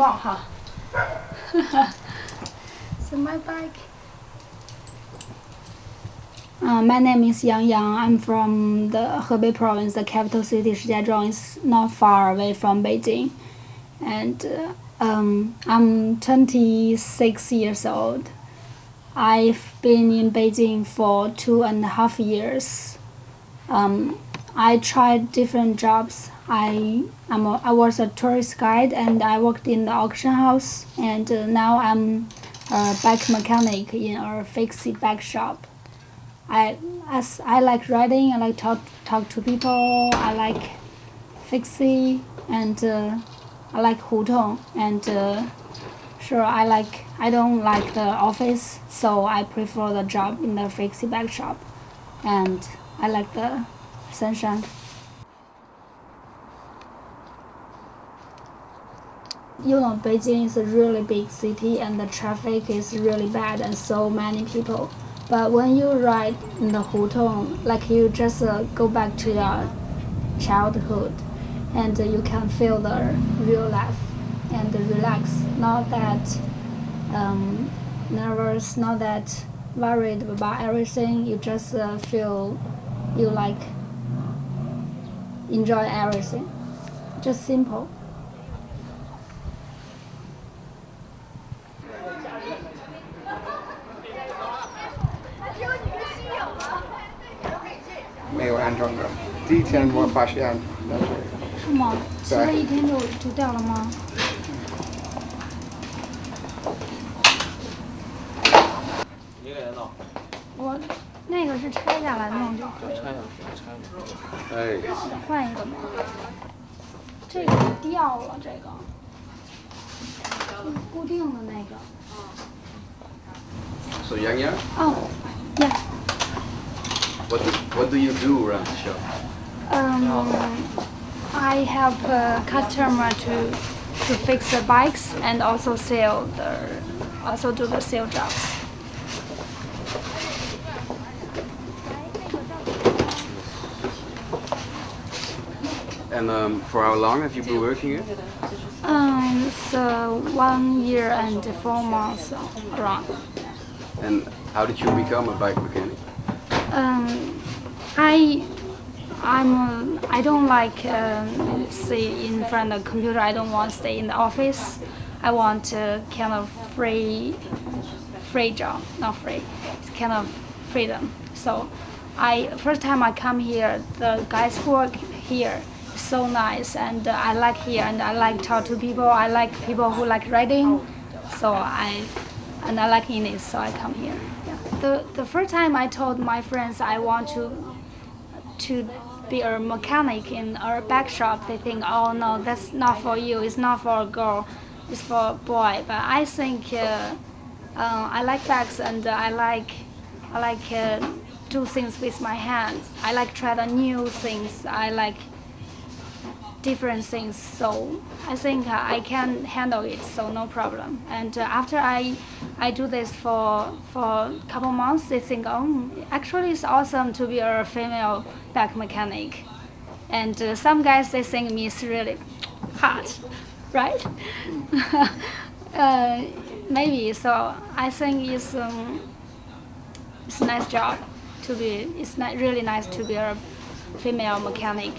棒哈。So my bike. My name is Yang Yang. I'm from the Hebei province. The capital city Shijiazhuang is not far away from Beijing, and I'm 26 years old. I've been in Beijing for 2.5 years. I tried different jobs. I was a tourist guide and I worked in the auction house, and now I'm a bike mechanic in a fixed bike shop. I like riding. I like talk to people. I like fixie, and I like hutong, and sure I don't like the office, so I prefer the job in the fixie bike shop, and I like the sunshine. You know, Beijing is a really big city and the traffic is really bad and so many people. But when you ride in the hutong, like you just go back to your childhood, and you can feel the real life and relax. Not that nervous, not that worried about everything. You just feel you like enjoy everything. Just simple. 没有安装的，第一天我发现那是。是吗？骑了一天就掉了吗？一个人呢？我那个是拆下来弄就可以。拆了。哎。换一个吗？这个掉了，这个。固定的那个。So Yang Yang? Oh, yeah. What do you do around the shop? I help customer to fix the bikes and also do the sale jobs. And for how long have you been working here? So 1 year and 4 months around. And how did you become a bike mechanic? I don't like stay in front of the computer. I don't want to stay in the office. I want kind of free job, not free. It's kind of freedom. So, first time I come here, the guys who work here is so nice, and I like here, and I like talk to people. I like people who like riding, so I like English, so I come here. Yeah. The first time I told my friends I want to be a mechanic in a bike shop, they think, oh no, that's not for you. It's not for a girl. It's for a boy. But I think I like bikes, and I like do things with my hands. I like try the new things. I like different things, so I think I can handle it, so no problem. And after I do this for a couple months, they think, oh, actually it's awesome to be a female bike mechanic. And some guys, they think me is really hot, right? Maybe, so I think it's a nice job to be, it's really nice to be a female mechanic.